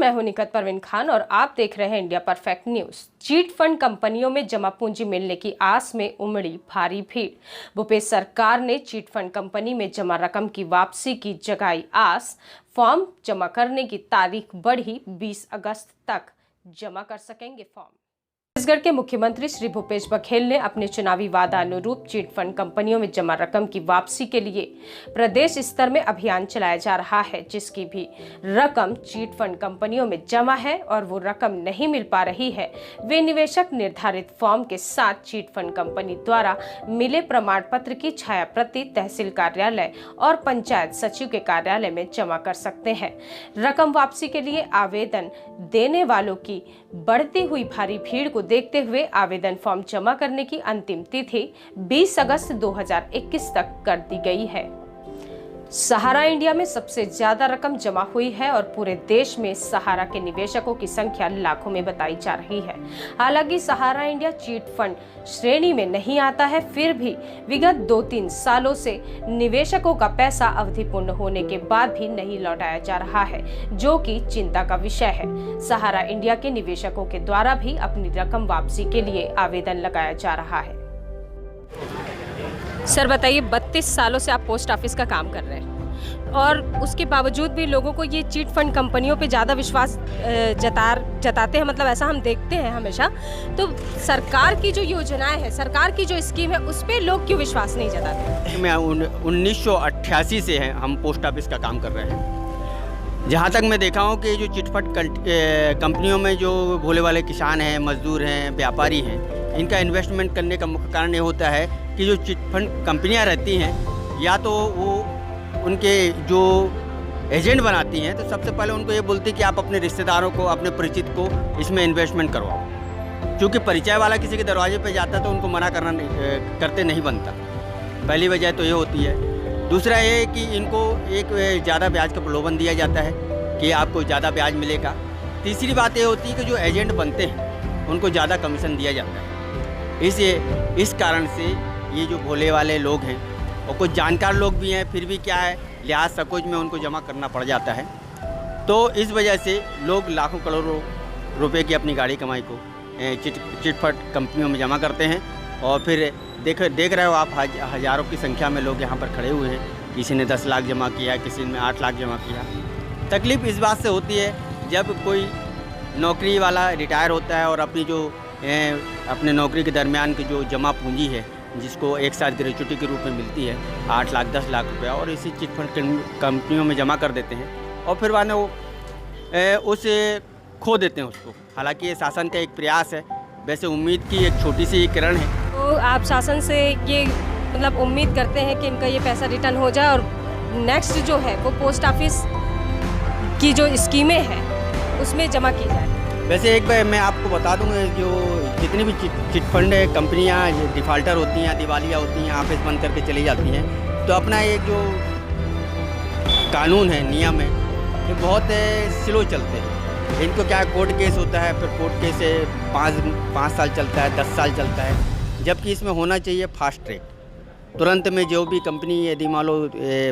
मैं हूं निखत परवीन खान और आप देख रहे हैं India perfect news. Chit fund कंपनियों में जमा पूंजी मिलने की आस में उमड़ी भारी भीड़। भूपेश सरकार ने चीट फंड कंपनी में जमा रकम की वापसी की जगाई आस। फॉर्म जमा करने की तारीख बढ़ी, 20 अगस्त तक जमा कर सकेंगे फॉर्म। छत्तीसगढ़ के मुख्यमंत्री श्री भूपेश बघेल ने अपने चुनावी वादा अनुरूप चीट फंड कंपनियों में जमा रकम की वापसी के लिए प्रदेश स्तर में अभियान चलाया जा रहा है। जिसकी भी रकम चीट फंड कंपनियों में जमा है और वो रकम नहीं मिल पा रही है, वे निवेशक निर्धारित फॉर्म के साथ चीट फंड कंपनी द्वारा मिले प्रमाण पत्र की छाया प्रति तहसील कार्यालय और पंचायत सचिव के कार्यालय में जमा कर सकते हैं। रकम वापसी के लिए आवेदन देने वालों की बढ़ती हुई भारी भीड़ को देखते हुए आवेदन फॉर्म जमा करने की अंतिम तिथि 20 अगस्त 2021 तक कर दी गई है। सहारा इंडिया में सबसे ज्यादा रकम जमा हुई है और पूरे देश में सहारा के निवेशकों की संख्या लाखों में बताई जा रही है। हालांकि सहारा इंडिया चीट फंड श्रेणी में नहीं आता है, फिर भी विगत 2-3 सालों से निवेशकों का पैसा अवधि पूर्ण होने के बाद भी नहीं लौटाया जा रहा है, जो कि चिंता का विषय है। सहारा इंडिया के निवेशकों के द्वारा भी अपनी रकम वापसी के लिए आवेदन लगाया जा रहा है। सर बताइए, 32 सालों से आप पोस्ट ऑफिस का काम कर रहे हैं और उसके बावजूद भी लोगों को ये चीट फंड कंपनियों पे ज़्यादा विश्वास जताते हैं, मतलब ऐसा हम देखते हैं हमेशा। तो सरकार की जो योजनाएं हैं, सरकार की जो स्कीम है, उस पर लोग क्यों विश्वास नहीं जताते? मैं 1988 से है हम पोस्ट ऑफिस का काम कर रहे हैं। जहाँ तक मैं देखा हूँ कि जो चिटफंड कंपनियों में जो भोले वाले किसान हैं, मजदूर हैं, व्यापारी हैं, इनका इन्वेस्टमेंट करने का मुख्य कारण ये होता है कि जो चिटफंड कंपनियां रहती हैं, या तो वो उनके जो एजेंट बनाती हैं, तो सबसे पहले उनको ये बोलती है कि आप अपने रिश्तेदारों को, अपने परिचित को इसमें इन्वेस्टमेंट करवाओ। क्योंकि परिचय वाला किसी के दरवाजे पे जाता है तो उनको मना करते नहीं बनता। पहली वजह तो ये होती है। दूसरा ये है कि इनको एक ज़्यादा ब्याज का प्रलोभन दिया जाता है कि आपको ज़्यादा ब्याज मिलेगा। तीसरी बात ये होती है कि जो एजेंट बनते हैं उनको ज़्यादा कमीशन दिया जाता है। इस कारण से ये जो भोले वाले लोग हैं और कुछ जानकार लोग भी हैं, फिर भी क्या है, लिहाज सकोच में उनको जमा करना पड़ जाता है। तो इस वजह से लोग लाखों करोड़ों रुपए की अपनी गाड़ी कमाई को चिटफंड कंपनियों में जमा करते हैं। और फिर देख रहे हो आप, हज़ारों की संख्या में लोग यहाँ पर खड़े हुए हैं। किसी ने 10 लाख जमा किया, किसी ने 8 लाख जमा किया। तकलीफ़ इस बात से होती है जब कोई नौकरी वाला रिटायर होता है और अपने नौकरी के दरमियान की जो जमा पूंजी है, जिसको एक साथ ग्रेचुटी के रूप में मिलती है 8 लाख 10 लाख रुपया, और इसी चिटफंड कंपनियों में जमा कर देते हैं और फिर वो उसे खो देते हैं उसको। हालांकि ये शासन का एक प्रयास है, वैसे उम्मीद की एक छोटी सी किरण है। तो आप शासन से ये मतलब उम्मीद करते हैं कि इनका ये पैसा रिटर्न हो जाए और नेक्स्ट जो है वो पोस्ट ऑफिस की जो स्कीमें हैं उसमें जमा की जाए। वैसे एक बार मैं आपको बता दूंगा, जो जितनी भी चिटफंड कंपनियां डिफ़ाल्टर होती हैं, दिवालिया होती हैं, ऑफिस बंद करके चली जाती हैं, तो अपना एक जो कानून है, नियम है, ये बहुत स्लो चलते हैं। इनको क्या कोर्ट केस होता है, फिर कोर्ट केस से 5 साल चलता है, 10 साल चलता है। जबकि इसमें होना चाहिए फास्ट ट्रैक। तुरंत में जो भी कंपनी यदि मान लो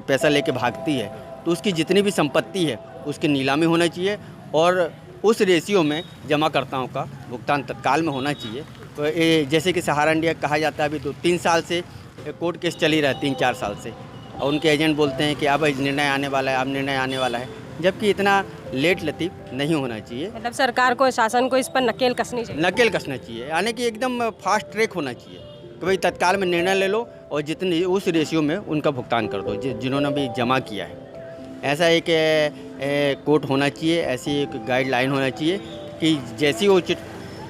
पैसा लेके भागती है, तो उसकी जितनी भी संपत्ति है उसकी नीलामी होना चाहिए और उस रेशियो में जमाकर्ताओं का भुगतान तत्काल में होना चाहिए। तो जैसे कि सहारा इंडिया कहा जाता है, अभी 2-3 साल से कोर्ट केस चल ही रहा है, 3-4 साल से, और उनके एजेंट बोलते हैं कि अब निर्णय आने वाला है, अब निर्णय आने वाला है, जबकि इतना लेट लतीफ़ नहीं होना चाहिए। मतलब सरकार को, शासन को इस पर नकेल कसनी चाहिए। नकेल कसना चाहिए, यानी कि एकदम फास्ट ट्रैक होना चाहिए कि भाई तत्काल में निर्णय ले लो और जितने उस रेशियो में उनका भुगतान कर दो जिन्होंने भी जमा किया है। ऐसा एक कोड होना चाहिए, ऐसी एक गाइडलाइन होना चाहिए कि जैसी वो चिट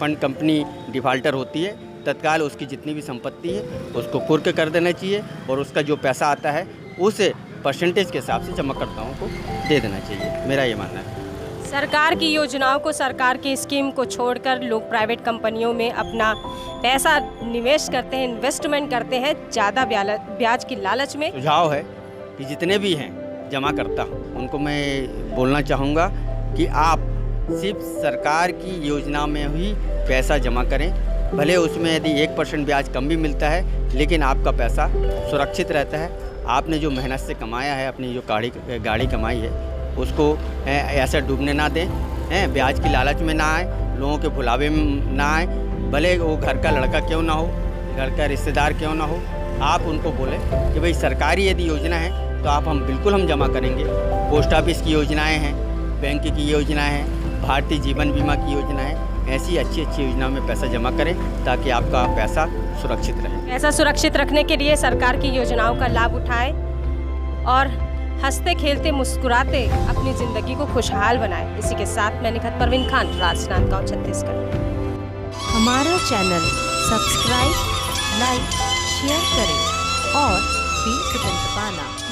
फंड कंपनी डिफ़ाल्टर होती है, तत्काल उसकी जितनी भी संपत्ति है उसको कुर्क कर देना चाहिए और उसका जो पैसा आता है उस परसेंटेज के हिसाब से जमाकर्ताओं को दे देना चाहिए। मेरा ये मानना है। सरकार की योजनाओं को, सरकार की स्कीम को छोड़कर लोग प्राइवेट कंपनियों में अपना पैसा निवेश करते हैं, इन्वेस्टमेंट करते हैं ज़्यादा ब्याज की लालच में। सुझाव है कि जितने भी हैं जमा करता उनको मैं बोलना चाहूँगा कि आप सिर्फ सरकार की योजना में ही पैसा जमा करें। भले उसमें यदि 1% ब्याज कम भी मिलता है, लेकिन आपका पैसा सुरक्षित रहता है। आपने जो मेहनत से कमाया है, अपनी जो गाड़ी कमाई है, उसको ऐसा डूबने ना दें हैं, ब्याज की लालच में ना आए, लोगों के भुलावे में ना आए, भले वो घर का लड़का क्यों ना हो, घर का रिश्तेदार क्यों ना हो, आप उनको बोलें कि भाई सरकारी यदि योजना है तो आप बिल्कुल हम जमा करेंगे। पोस्ट ऑफिस की योजनाएं हैं, बैंक की योजनाएं हैं, भारतीय जीवन बीमा की योजना है, ऐसी अच्छी अच्छी योजनाओं में पैसा जमा करें ताकि आपका पैसा सुरक्षित रहे। पैसा सुरक्षित रखने के लिए सरकार की योजनाओं का लाभ उठाएं और हंसते खेलते मुस्कुराते अपनी ज़िंदगी को खुशहाल बनाएं। इसी के साथ मैं निखत परवीन खान, राजनांदगांव, छत्तीसगढ़। हमारा चैनल सब्सक्राइब, लाइक, शेयर करें और बेल बटन दबाना